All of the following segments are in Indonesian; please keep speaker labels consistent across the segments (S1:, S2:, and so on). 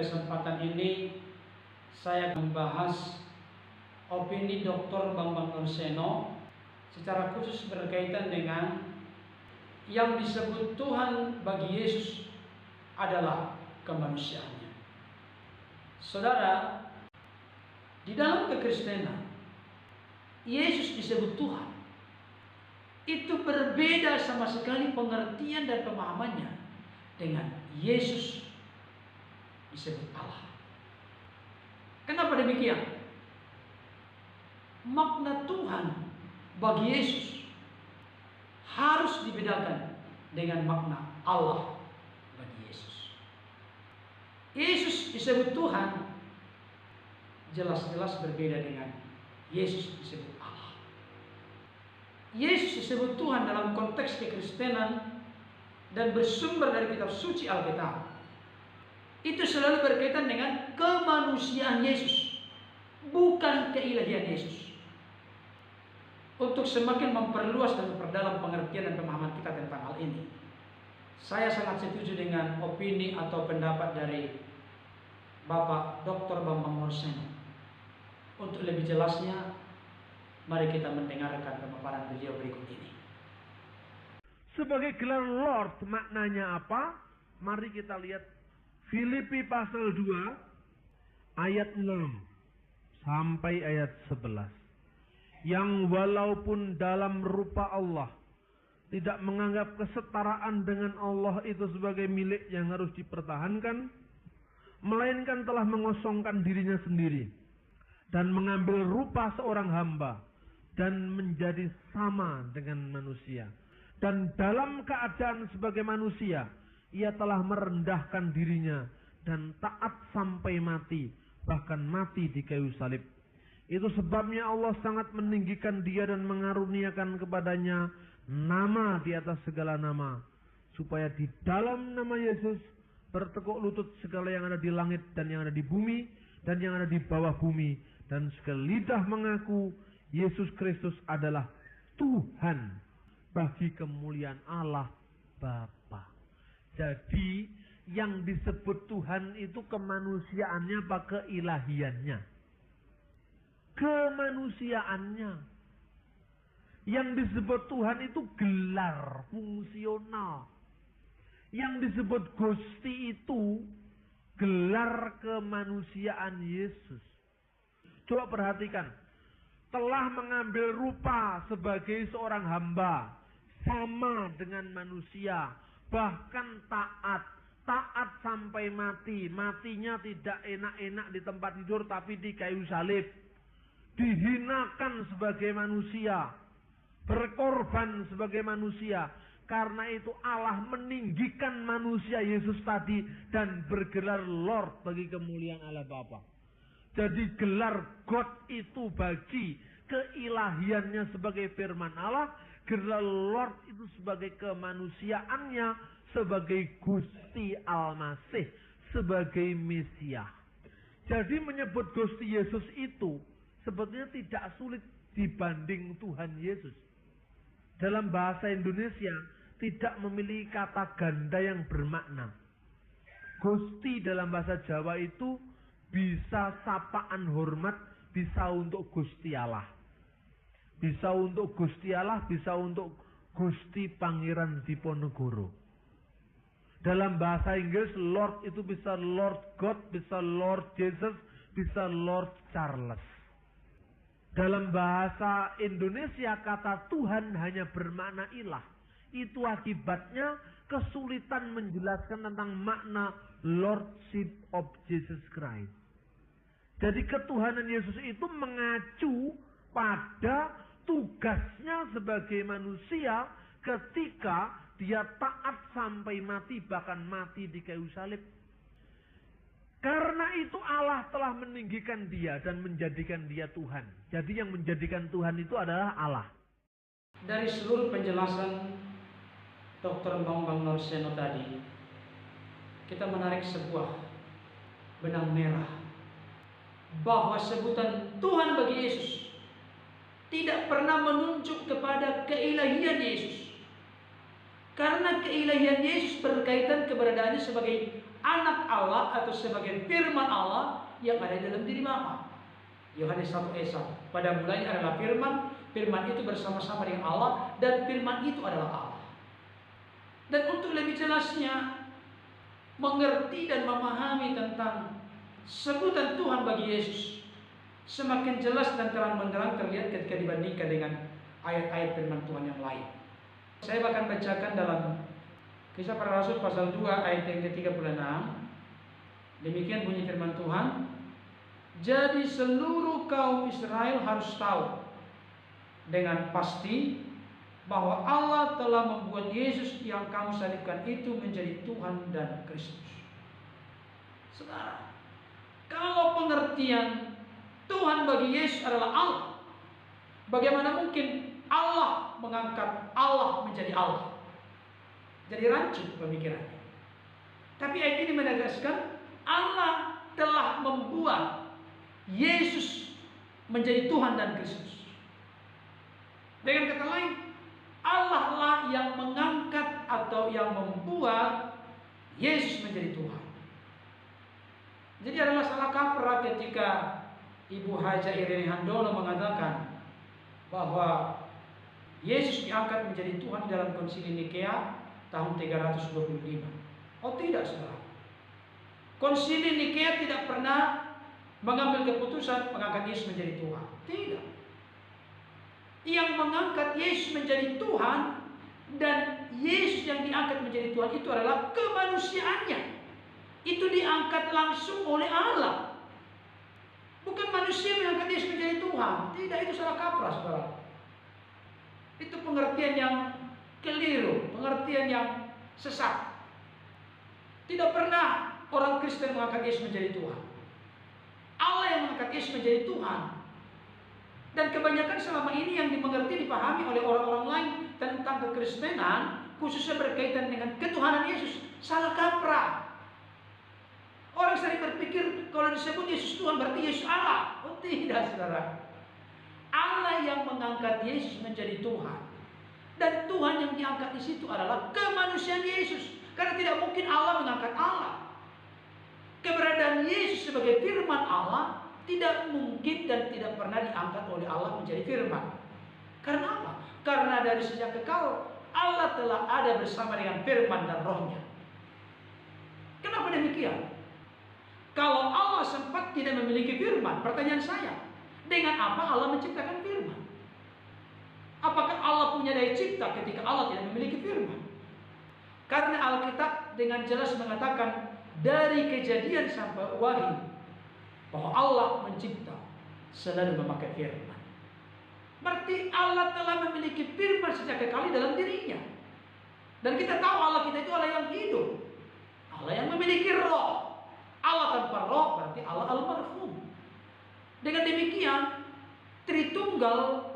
S1: kesempatan ini saya membahas opini Dr. Bambang Nurseno secara khusus berkaitan dengan yang disebut Tuhan bagi Yesus adalah kemanusiaannya. Saudara, di dalam kekristenan Yesus disebut Tuhan. Itu berbeda sama sekali pengertian dan pemahamannya dengan Yesus disebut Allah. Kenapa demikian? Makna Tuhan bagi Yesus harus dibedakan dengan makna Allah bagi Yesus. Yesus disebut Tuhan jelas-jelas berbeda dengan Yesus disebut Allah. Yesus disebut Tuhan dalam konteks kekristenan dan bersumber dari kitab suci Alkitab. Itu selalu berkaitan dengan kemanusiaan Yesus, bukan keilahian Yesus. Untuk semakin memperluas dan memperdalam pengertian dan pemahaman kita tentang hal ini, saya sangat setuju dengan opini atau pendapat dari Bapak Dr. Bambang Nurseno. Untuk lebih jelasnya, mari kita mendengarkan pemaparan beliau berikut ini.
S2: Sebagai gelar Lord maknanya apa? Mari kita lihat Filipi pasal 2 ayat 6 sampai ayat 11. Yang walaupun dalam rupa Allah tidak menganggap kesetaraan dengan Allah itu sebagai milik yang harus dipertahankan, melainkan telah mengosongkan dirinya sendiri dan mengambil rupa seorang hamba dan menjadi sama dengan manusia. Dan dalam keadaan sebagai manusia, ia telah merendahkan dirinya dan taat sampai mati, bahkan mati di kayu salib. Itu sebabnya Allah sangat meninggikan dia dan mengaruniakan kepadanya nama di atas segala nama, supaya di dalam nama Yesus bertekuk lutut segala yang ada di langit dan yang ada di bumi dan yang ada di bawah bumi, dan segala lidah mengaku Yesus Kristus adalah Tuhan, bagi kemuliaan Allah Bapa. Jadi yang disebut Tuhan itu kemanusiaannya apa keilahiannya? Kemanusiaannya. Yang disebut Tuhan itu gelar fungsional. Yang disebut Gusti itu gelar kemanusiaan Yesus. Coba perhatikan. Telah mengambil rupa sebagai seorang hamba, sama dengan manusia, bahkan taat sampai mati. Matinya tidak enak-enak di tempat tidur, tapi di kayu salib. Dihinakan sebagai manusia, berkorban sebagai manusia. Karena itu Allah meninggikan manusia Yesus tadi dan bergelar Lord bagi kemuliaan Allah Bapa. Jadi gelar God itu bagi keilahiannya sebagai firman Allah, gelar Lord itu sebagai kemanusiaannya, sebagai Gusti Al-Masih, sebagai Mesias. Jadi menyebut Gusti Yesus itu sebetulnya tidak sulit dibanding Tuhan Yesus. Dalam bahasa Indonesia tidak memiliki kata ganda yang bermakna. Gusti dalam bahasa Jawa itu bisa sapaan hormat, bisa untuk Gusti Allah. Bisa untuk Gusti Allah, bisa untuk Gusti Pangeran Diponegoro. Dalam bahasa Inggris, Lord itu bisa Lord God, bisa Lord Jesus, bisa Lord Charles. Dalam bahasa Indonesia, kata Tuhan hanya bermakna ilah. Itu akibatnya kesulitan menjelaskan tentang makna Lordship of Jesus Christ. Jadi ketuhanan Yesus itu mengacu pada tugasnya sebagai manusia ketika dia taat sampai mati, bahkan mati di kayu salib. Karena itu Allah telah meninggikan dia dan menjadikan dia Tuhan. Jadi yang menjadikan Tuhan itu adalah Allah.
S1: Dari seluruh penjelasan Dr. Bambang Nurseno tadi, kita menarik sebuah benang merah bahwa sebutan Tuhan bagi Yesus tidak pernah menunjuk kepada keilahian Yesus. Karena keilahian Yesus berkaitan keberadaannya sebagai anak Allah atau sebagai firman Allah yang ada di dalam diri Bapa. Yohanes 1 ayat 1. Pada mulanya adalah firman, firman itu bersama-sama dengan Allah, dan firman itu adalah Allah. Dan untuk lebih jelasnya mengerti dan memahami tentang sebutan Tuhan bagi Yesus semakin jelas dan terang benderang terlihat ketika dibandingkan dengan ayat-ayat firman Tuhan yang lain. Saya akan bacakan dalam Kisah Para Rasul pasal 2 ayat yang ke-36. Demikian bunyi firman Tuhan. Jadi seluruh kaum Israel harus tahu dengan pasti bahwa Allah telah membuat Yesus yang kamu salibkan itu menjadi Tuhan dan Kristus. Saudara, kalau pengertian Tuhan bagi Yesus adalah Allah, bagaimana mungkin Allah mengangkat Allah menjadi Allah? Jadi rancu pemikirannya. Tapi ayat ini menegaskan Allah telah membuat Yesus menjadi Tuhan dan Kristus. Dengan kata lain, Allah lah yang mengangkat atau yang membuat Yesus menjadi Tuhan. Jadi adalah salah kaprah ketika Ibu Haja Irene Handono mengatakan bahwa Yesus diangkat menjadi Tuhan dalam Konsili Nikea tahun 325. Oh tidak, saudara. Konsili Nikea tidak pernah mengambil keputusan mengangkat Yesus menjadi Tuhan. Tidak. Yang mengangkat Yesus menjadi Tuhan dan Yesus yang diangkat menjadi Tuhan itu adalah kemanusiaannya. Itu diangkat langsung oleh Allah. Bukan manusia mengangkat Yesus menjadi Tuhan. Tidak, itu salah kaprah, saudara. Itu pengertian yang keliru, pengertian yang sesat. Tidak pernah orang Kristen mengangkat Yesus menjadi Tuhan. Allah yang mengangkat Yesus menjadi Tuhan. Dan kebanyakan selama ini yang dimengerti, dipahami oleh orang-orang lain tentang kekristenan, khususnya berkaitan dengan ketuhanan Yesus, salah kaprah. Orang sering berpikir kalau disebut Yesus Tuhan berarti Yesus Allah. Oh tidak, saudara. Allah yang mengangkat Yesus menjadi Tuhan. Dan Tuhan yang diangkat di situ adalah kemanusiaan Yesus. Karena tidak mungkin Allah mengangkat Allah. Keberadaan Yesus sebagai firman Allah tidak mungkin dan tidak pernah diangkat oleh Allah menjadi firman. Karena apa? Karena dari sejak kekal Allah telah ada bersama dengan firman dan rohnya. Kenapa demikian? Kalau Allah sempat tidak memiliki firman, pertanyaan saya, dengan apa Allah menciptakan firman? Apakah Allah punya daya cipta ketika Allah tidak memiliki firman? Karena Alkitab dengan jelas mengatakan dari Kejadian sampai Wahyu bahwa Allah mencipta selalu memakai firman. Berarti Allah telah memiliki firman sejak kekal dalam dirinya. Dan kita tahu Allah kita itu Allah yang hidup, Allah yang memiliki roh. Allah tanpa roh berarti Allah al-marhum. Dengan demikian, Tritunggal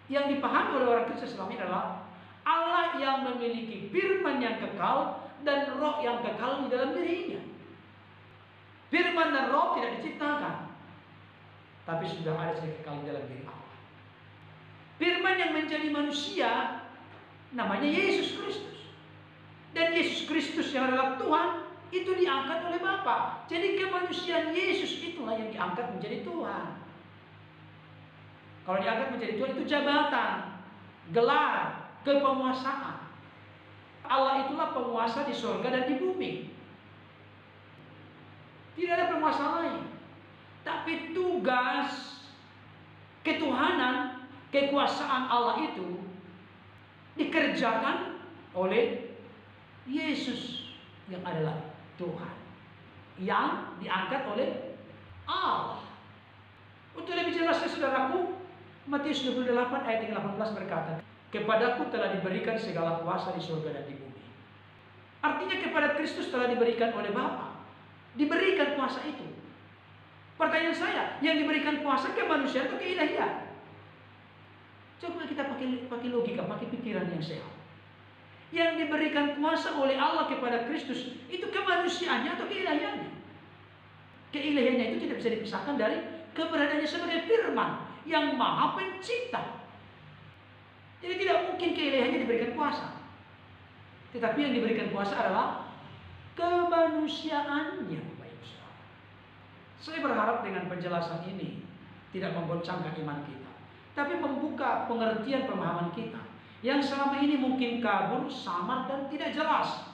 S1: yang dipahami oleh orang Kristen selama ini adalah Allah yang memiliki firman yang kekal dan roh yang kekal di dalam dirinya. Firman dan roh tidak diciptakan, tapi sudah ada sejak kekal di dalam diri Allah. Firman yang menjadi manusia namanya Yesus Kristus. Dan Yesus Kristus yang adalah Tuhan itu diangkat oleh Bapa. Jadi kemanusiaan Yesus itulah yang diangkat menjadi Tuhan. Kalau diangkat menjadi Tuhan itu jabatan, gelar, kepenguasaan. Allah itulah penguasa di surga dan di bumi. Tidak ada penguasa lain. Tapi tugas ketuhanan, kekuasaan Allah itu dikerjakan oleh Yesus yang adalah Tuhan, yang diangkat oleh Allah. Untuk lebih jelasnya, saudaraku, Matius 28 ayat 18 berkata, kepadaku telah diberikan segala kuasa di surga dan di bumi. Artinya kepada Kristus telah diberikan oleh Bapa. Diberikan kuasa itu. Pertanyaan saya, yang diberikan kuasa kemanusiaan atau keilahian? Coba kita pakai logika, pakai pikiran yang sehat. Yang diberikan kuasa oleh Allah kepada Kristus itu kemanusiaannya atau keilahiannya? Keilahiannya itu tidak bisa dipisahkan dari keberadaannya sebagai firman yang maha pencipta. Jadi tidak mungkin keilahiannya diberikan kuasa. Tetapi yang diberikan kuasa adalah kemanusiaannya, Bapak Ibu Saudara. Saya berharap dengan penjelasan ini tidak memboncangkan iman kita, tapi membuka pengertian pemahaman kita yang selama ini mungkin kabur, samar, dan tidak jelas.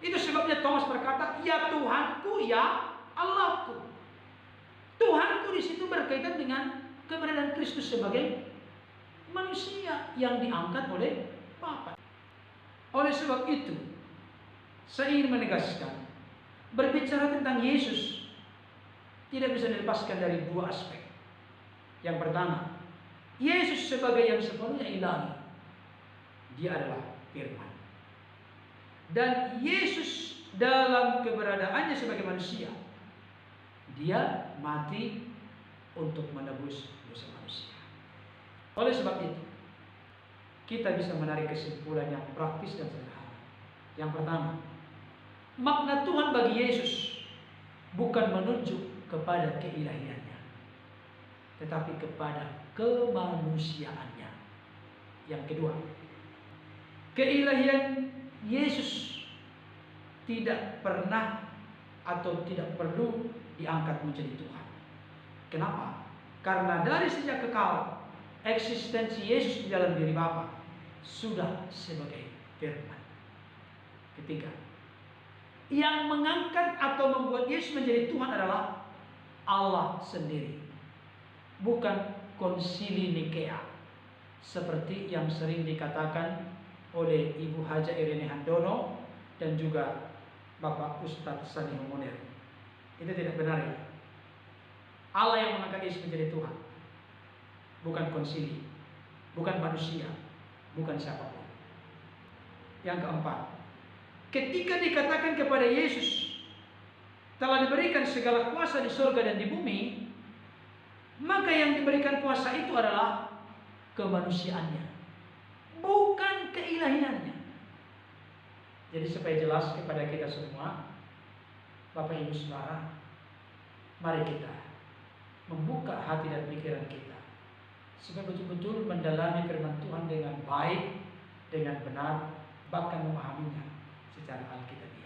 S1: Itu sebabnya Thomas berkata, ya Tuhanku, ya Allahku. Tuhanku di situ berkaitan dengan keberadaan Kristus sebagai manusia yang diangkat oleh Bapa. Oleh sebab itu, saya ingin menegaskan, berbicara tentang Yesus tidak bisa dilepaskan dari dua aspek. Yang pertama, Yesus sebagai yang sepenuhnya ilahi, dia adalah firman. Dan Yesus dalam keberadaannya sebagai manusia, dia mati untuk menebus dosa manusia. Oleh sebab itu, kita bisa menarik kesimpulan yang praktis dan sederhana. Yang pertama, makna Tuhan bagi Yesus bukan menunjuk kepada keilahiannya, tetapi kepada kemanusiaannya. Yang kedua, keilahian Yesus tidak pernah atau tidak perlu diangkat menjadi Tuhan. Kenapa? Karena dari sejak kekal, eksistensi Yesus di dalam diri Bapa sudah sebagai firman. Ketiga, yang mengangkat atau membuat Yesus menjadi Tuhan adalah Allah sendiri, bukan konsili Nikea, seperti yang sering dikatakan oleh Ibu Haja Irene Handono dan juga Bapak Ustadz Sani Munir. Itu tidak benar ya. Allah yang mengangkat Yesus menjadi Tuhan, bukan konsili, bukan manusia, bukan siapapun. Yang keempat, ketika dikatakan kepada Yesus telah diberikan segala kuasa di surga dan di bumi, maka yang diberikan kuasa itu adalah kemanusiaannya, bukan keilahiannya. Jadi supaya jelas kepada kita semua, Bapak Ibu Saudara, mari kita membuka hati dan pikiran kita supaya betul-betul mendalami firman Tuhan dengan baik, dengan benar, bahkan memahaminya secara alkitabiah.